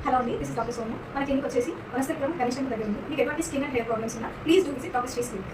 Hello అండి, this is doctor Somu. మన clinic వచ్చేసి వనస్థలిపురం గణేశం దగ్గర ఉంది. మీకు ఎటువంటి స్కిన్ అండ్ హెయిర్ ప్రాబ్లమ్స్ ఉన్నా please do visit doctor Shri clinic.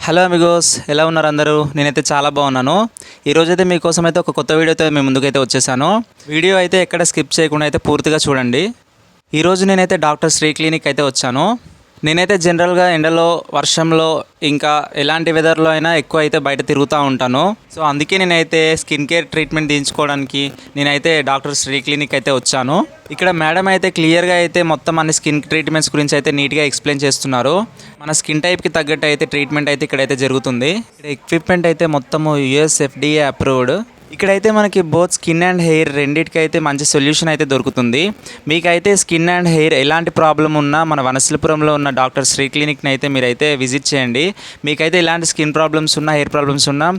Hello amigos, ఎలా ఉన్నారు అందరూ? నేనైతే చాలా బాగున్నాను. ఈరోజైతే మీకోసం అయితే ఒక కొత్త వీడియోతో మేము ముందుకైతే వచ్చేసాను. వీడియో అయితే ఎక్కడ స్కిప్ చేయకుండా అయితే పూర్తిగా చూడండి. ఈరోజు నేనైతే డాక్టర్ శ్రీ క్లినిక్ అయితే వచ్చాను. నేనైతే జనరల్గా ఎండలో, వర్షంలో, ఇంకా ఎలాంటి వెదర్లో అయినా ఎక్కువ అయితే బయట తిరుగుతూ ఉంటాను. సో అందుకే నేనైతే స్కిన్ కేర్ ట్రీట్మెంట్ తీయించుకోవడానికి నేనైతే డాక్టర్ శ్రీ క్లినిక్ అయితే వచ్చాను. ఇక్కడ మేడం అయితే క్లియర్గా అయితే మొత్తం అన్ని స్కిన్ ట్రీట్మెంట్స్ గురించి అయితే నీట్గా ఎక్స్ప్లెయిన్ చేస్తున్నారు. మన స్కిన్ టైప్కి తగ్గట్టు అయితే ట్రీట్మెంట్ అయితే ఇక్కడైతే జరుగుతుంది. ఇక్కడ ఎక్విప్మెంట్ అయితే మొత్తము US FDA అప్రూవ్డ్. ఇక్కడైతే మనకి బోత్ స్కిన్ అండ్ హెయిర్ రెండింటికి అయితే మంచి సొల్యూషన్ అయితే దొరుకుతుంది. మీకైతే స్కిన్ అండ్ హెయిర్ ఎలాంటి ప్రాబ్లం ఉన్నా మన వనస్థలిపురంలో ఉన్న డాక్టర్ శ్రీ క్లినిక్ని అయితే మీరైతే విజిట్ చేయండి. మీకైతే ఎలాంటి స్కిన్ ప్రాబ్లమ్స్ ఉన్నా, హెయిర్ ప్రాబ్లమ్స్ ఉన్నా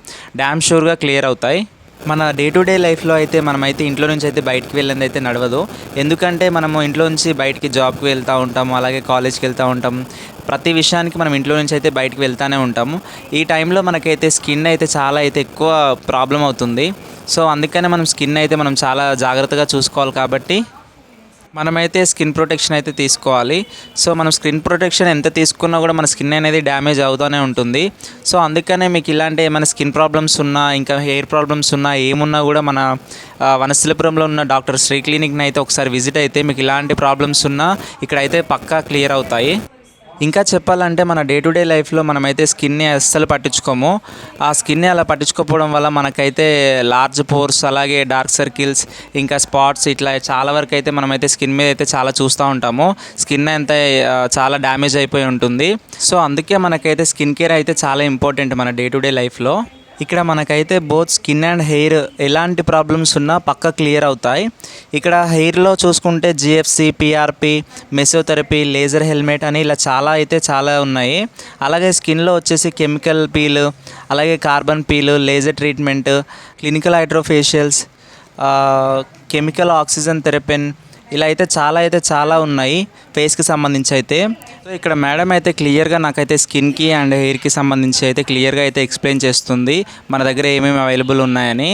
డ్యామ్ షూర్గా క్లియర్ అవుతాయి. మన డే టు డే లైఫ్లో అయితే మనమైతే ఇంట్లో నుంచి అయితే బయటికి వెళ్ళేది అయితే నడవదు. ఎందుకంటే మనము ఇంట్లో నుంచి బయటికి జాబ్కి వెళ్తూ ఉంటాము, అలాగే కాలేజ్కి వెళ్తూ ఉంటాము. ప్రతి విషయానికి మనం ఇంట్లో నుంచి అయితే బయటికి వెళ్తూనే ఉంటాము. ఈ టైంలో మనకైతే స్కిన్ అయితే చాలా అయితే ఎక్కువ ప్రాబ్లం అవుతుంది. సో అందుకనే మనం స్కిన్ అయితే మనం చాలా జాగ్రత్తగా చూసుకోవాలి. కాబట్టి మనమైతే స్కిన్ ప్రొటెక్షన్ అయితే తీసుకోవాలి. సో మనం స్కిన్ ప్రొటెక్షన్ ఎంత తీసుకున్నా కూడా మన స్కిన్ అనేది డ్యామేజ్ అవుతూనే ఉంటుంది. సో అందుకనే మీకు ఇలాంటి ఏమైనా స్కిన్ ప్రాబ్లమ్స్ ఉన్నా, ఇంకా హెయిర్ ప్రాబ్లమ్స్ ఉన్నా, ఏమున్నా కూడా మన వనస్థలిపురంలో ఉన్న డాక్టర్ శ్రీ క్లినిక్ని అయితే ఒకసారి విజిట్ అయితే మీకు ఇలాంటి ప్రాబ్లమ్స్ ఉన్నా ఇక్కడైతే పక్కా క్లియర్ అవుతాయి. ఇంకా చెప్పాలంటే మన డే టు డే లైఫ్లో మనమైతే స్కిన్ని అస్సలు పట్టించుకోము. ఆ స్కిన్ని అలా పట్టించుకోకపోవడం వల్ల మనకైతే లార్జ్ పోర్స్, అలాగే డార్క్ సర్కిల్స్, ఇంకా స్పాట్స్, ఇట్లా చాలా వరకు అయితే మనమైతే స్కిన్ మీద అయితే చాలా చూస్తూ ఉంటాము. స్కిన్ అంతా చాలా డ్యామేజ్ అయిపోయి ఉంటుంది. సో అందుకే మనకైతే స్కిన్ కేర్ అయితే చాలా ఇంపార్టెంట్ మన డే టు డే లైఫ్లో. ఇక్కడ మనకైతే బోత్ స్కిన్ అండ్ హెయిర్ ఎలాంటి ప్రాబ్లమ్స్ ఉన్నా పక్కా క్లియర్ అవుతాయి. ఇక్కడ హెయిర్లో చూసుకుంటే GFC, PRP, mesotherapy, laser helmet అని ఇలా చాలా ఉన్నాయి. అలాగే స్కిన్లో వచ్చేసి కెమికల్ పీల్, అలాగే carbon peel, laser treatment, clinical hydrofacials, chemical oxygen therapy, ఇలా అయితే చాలా ఉన్నాయి ఫేస్కి సంబంధించి అయితే. సో ఇక్కడ మేడం అయితే క్లియర్గా నాకైతే స్కిన్కి అండ్ హెయిర్కి సంబంధించి అయితే క్లియర్గా అయితే ఎక్స్ప్లెయిన్ చేస్తుంది మన దగ్గర ఏమేమి అవైలబుల్ ఉన్నాయని.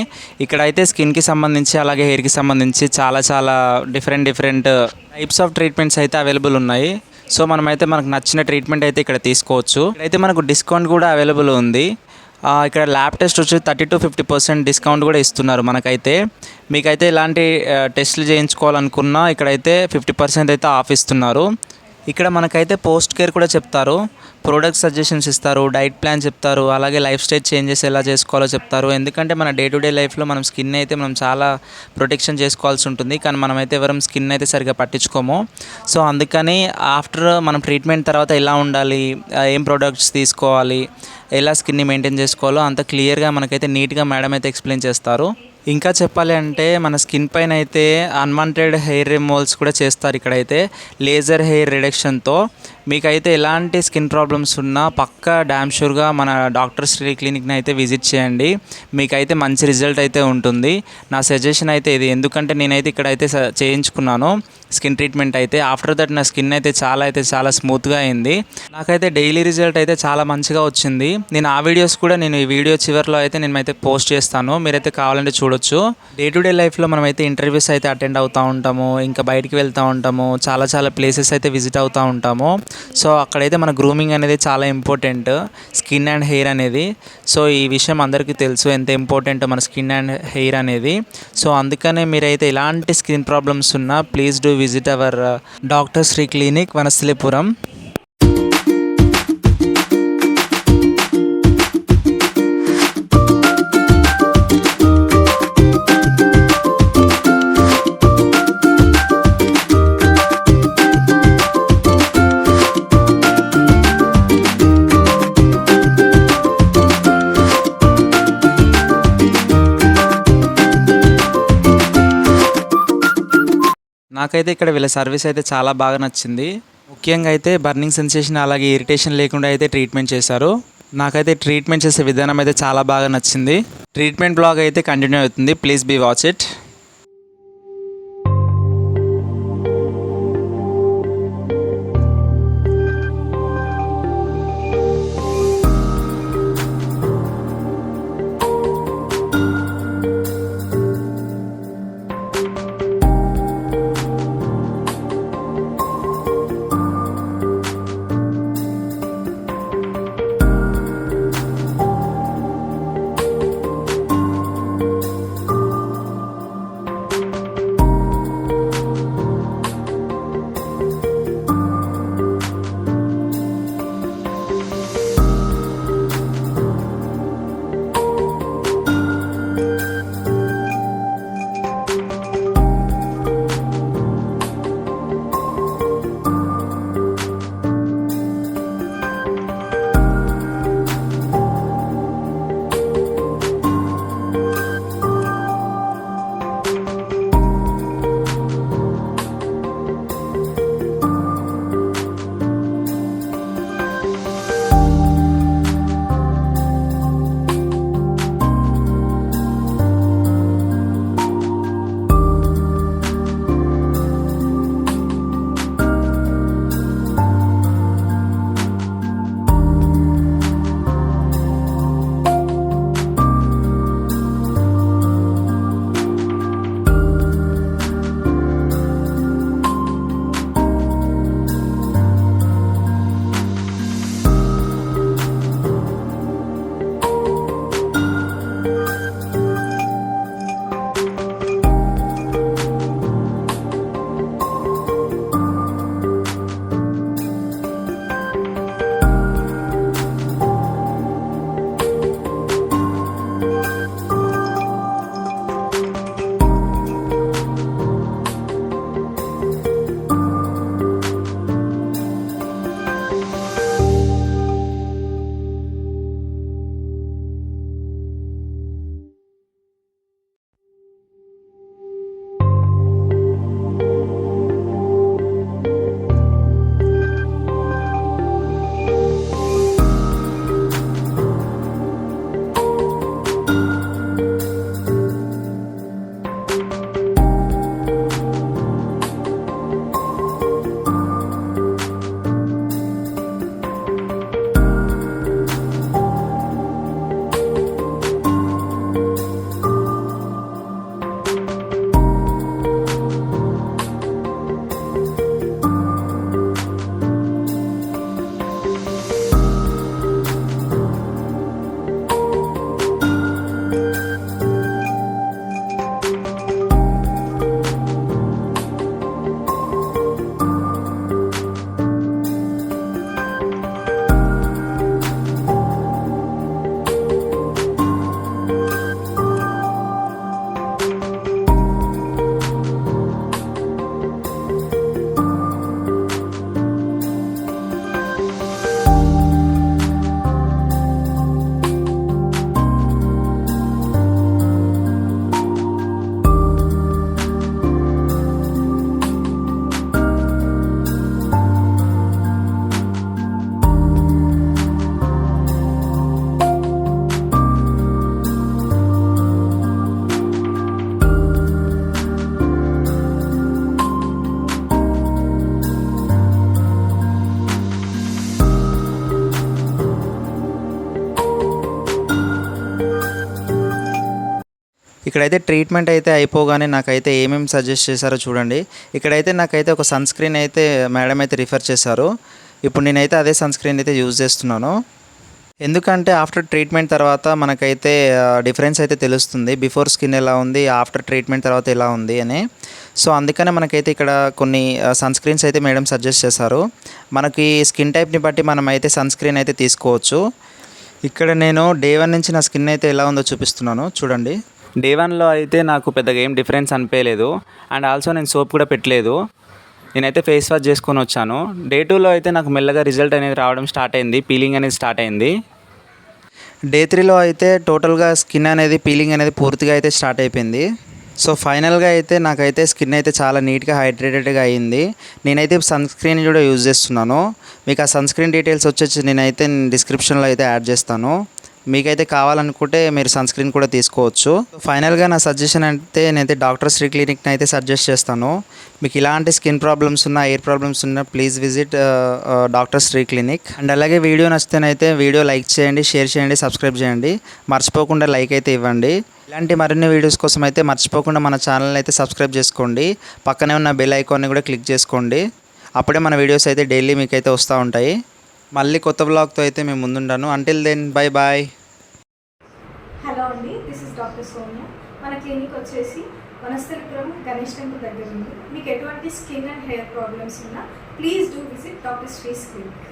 ఇక్కడైతే స్కిన్కి సంబంధించి, అలాగే హెయిర్కి సంబంధించి చాలా డిఫరెంట్ టైప్స్ ఆఫ్ ట్రీట్మెంట్స్ అయితే అవైలబుల్ ఉన్నాయి. సో మనమైతే మనకు నచ్చిన ట్రీట్మెంట్ అయితే ఇక్కడ తీసుకోవచ్చు. ఇక్కడైతే మనకు డిస్కౌంట్ కూడా అవైలబుల్ ఉంది. ఇక్కడ ల్యాబ్ టెస్ట్ వచ్చి 30 to 50% డిస్కౌంట్ కూడా ఇస్తున్నారు మనకైతే. మీకైతే ఎలాంటి టెస్టులు చేయించుకోవాలనుకున్నా ఇక్కడైతే 50% అయితే ఆఫ్ ఇస్తున్నారు. ఇక్కడ మనకైతే పోస్ట్ కేర్ కూడా చెప్తారు, ప్రోడక్ట్ సజెషన్స్ ఇస్తారు, డైట్ ప్లాన్ చెప్తారు, అలాగే లైఫ్ స్టైల్ చేంజెస్ ఎలా చేసుకోవాలో చెప్తారు. ఎందుకంటే మన డే టు డే లైఫ్లో మనం స్కిన్ అయితే మనం చాలా ప్రొటెక్షన్ చేసుకోవాల్సి ఉంటుంది, కానీ మనమైతే ఎవరం స్కిన్ అయితే సరిగ్గా పట్టించుకోము. సో అందుకని ఆఫ్టర్ మనం ట్రీట్మెంట్ తర్వాత ఎలా ఉండాలి, ఏం ప్రోడక్ట్స్ తీసుకోవాలి, ఎలా స్కిన్ని మెయింటైన్ చేసుకోవాలో అంత క్లియర్గా మనకైతే నీట్గా మేడం అయితే ఎక్స్ప్లెయిన్ చేస్తారు. ఇంకా చెప్పాలి అంటే మన స్కిన్ పైన అయితే అన్వాంటెడ్ హెయిర్ రిమూవల్స్ కూడా చేస్తారు ఇక్కడైతే లేజర్ హెయిర్ రిడక్షన్తో. మీకైతే ఎలాంటి స్కిన్ ప్రాబ్లమ్స్ ఉన్నా పక్కా డ్యామ్ షూర్గా మన డాక్టర్ శ్రీ క్లినిక్ని అయితే విజిట్ చేయండి. మీకైతే మంచి రిజల్ట్ అయితే ఉంటుంది. నా సజెషన్ అయితే ఇది, ఎందుకంటే నేనైతే ఇక్కడైతే చేయించుకున్నాను స్కిన్ ట్రీట్మెంట్ అయితే. ఆఫ్టర్ దట్ నా స్కిన్ అయితే చాలా స్మూత్గా అయింది. నాకైతే డైలీ రిజల్ట్ అయితే చాలా మంచిగా వచ్చింది. నేను ఆ వీడియోస్ కూడా నేను ఈ వీడియో చివరిలో అయితే నేనైతే పోస్ట్ చేస్తాను, మీరైతే కావాలంటే చూడొచ్చు. డే టు డే లైఫ్లో మనమైతే ఇంటర్వ్యూస్ అయితే అటెండ్ అవుతూ ఉంటాము, ఇంకా బయటికి వెళ్తూ ఉంటాము, చాలా ప్లేసెస్ అయితే విజిట్ అవుతూ ఉంటాము. సో అక్కడైతే మన గ్రూమింగ్ అనేది చాలా ఇంపార్టెంట్, స్కిన్ అండ్ హెయిర్ అనేది. సో ఈ విషయం అందరికీ తెలుసు ఎంత ఇంపార్టెంట్ మన స్కిన్ అండ్ హెయిర్ అనేది. సో అందుకనే మీరైతే ఎలాంటి స్కిన్ ప్రాబ్లమ్స్ ఉన్నా please do visit our doctor Shri clinic, Vanasthalipuram. నాకైతే ఇక్కడ వీళ్ళ సర్వీస్ అయితే చాలా బాగా నచ్చింది. ముఖ్యంగా అయితే బర్నింగ్ సెన్సేషన్ అలాగే ఇరిటేషన్ లేకుండా అయితే ట్రీట్మెంట్ చేశారు. నాకైతే ట్రీట్మెంట్ చేసే విధానం అయితే చాలా బాగా నచ్చింది. ట్రీట్మెంట్ బ్లాగ్ అయితే కంటిన్యూ అవుతుంది, ప్లీజ్ బీ వాచ్ ఇట్. ఇక్కడైతే ట్రీట్మెంట్ అయితే అయిపోగానే నాకైతే ఏమేమి సజెస్ట్ చేశారో చూడండి. ఇక్కడైతే నాకైతే ఒక సన్ స్క్రీన్ అయితే మేడం అయితే రిఫర్ చేశారు. ఇప్పుడు నేనైతే అదే సన్ స్క్రీన్ అయితే యూజ్ చేస్తున్నాను. ఎందుకంటే ఆఫ్టర్ ట్రీట్మెంట్ తర్వాత మనకైతే డిఫరెన్స్ అయితే తెలుస్తుంది, బిఫోర్ స్కిన్ ఎలా ఉంది, ఆఫ్టర్ ట్రీట్మెంట్ తర్వాత ఎలా ఉంది అని. సో అందుకనే మనకైతే ఇక్కడ కొన్ని సన్ స్క్రీన్స్ అయితే మేడం సజెస్ట్ చేశారు. మనకి స్కిన్ టైప్ని బట్టి మనం అయితే సన్ స్క్రీన్ అయితే తీసుకోవచ్చు. ఇక్కడ నేను డే 1 నుంచి నా స్కిన్ అయితే ఎలా ఉందో చూపిస్తున్నాను చూడండి. డే 1లో అయితే నాకు పెద్దగా ఏం డిఫరెన్స్ అనిపించలేదు. అండ్ ఆల్సో నేను సోప్ కూడా పెట్టలేదు. నేనైతే ఫేస్ వాష్ చేసుకొని వచ్చాను. డే 2లో అయితే నాకు మెల్లగా రిజల్ట్ అనేది రావడం స్టార్ట్ అయింది, పీలింగ్ అనేది స్టార్ట్ అయింది. డే 3లో అయితే టోటల్గా స్కిన్ అనేది పీలింగ్ అనేది పూర్తిగా అయితే స్టార్ట్ అయిపోయింది. సో ఫైనల్గా అయితే నాకైతే స్కిన్ అయితే చాలా నీట్గా హైడ్రేటెడ్గా అయ్యింది. నేనైతే సన్ స్క్రీన్ కూడా యూజ్ చేస్తున్నాను. మీకు ఆ సన్ స్క్రీన్ డీటెయిల్స్ వచ్చేసి నేనైతే డిస్క్రిప్షన్లో అయితే యాడ్ చేస్తాను. మీకైతే కావాలనుకుంటే మీరు సన్ స్క్రీన్ కూడా తీసుకోవచ్చు. ఫైనల్గా నా సజెషన్ అయితే నేనైతే డాక్టర్ శ్రీ క్లినిక్ని అయితే సజెస్ట్ చేస్తాను. మీకు ఇలాంటి స్కిన్ ప్రాబ్లమ్స్ ఉన్నా, ఎయిర్ ప్రాబ్లమ్స్ ఉన్నా please visit doctor Shri clinic. And అలాగే వీడియో నచ్చితేనైతే వీడియో లైక్ చేయండి, షేర్ చేయండి, సబ్స్క్రైబ్ చేయండి. మర్చిపోకుండా లైక్ అయితే ఇవ్వండి. ఇలాంటి మరిన్ని వీడియోస్ కోసం అయితే మర్చిపోకుండా మన ఛానల్ అయితే సబ్స్క్రైబ్ చేసుకోండి. పక్కనే ఉన్న బెల్ ఐకాన్ని కూడా క్లిక్ చేసుకోండి. అప్పుడే మన వీడియోస్ అయితే డైలీ మీకైతే వస్తూ ఉంటాయి. మళ్ళీ కొత్త బ్లాగ్తో అయితే మేము ముందుంటాను. Until then bye bye. Hello అండి, దిస్ ఇస్ డాక్టర్ సోనియా. మన క్లినిక్ వచ్చేసి వనస్థలిపురం గణేష్ టెంపుల్ దగ్గర ఉంది. మీకు ఎటువంటి స్కిన్ అండ్ హెయిర్ ప్రాబ్లమ్స్ ఉన్నా please do visit doctor శ్రీస్ clinic.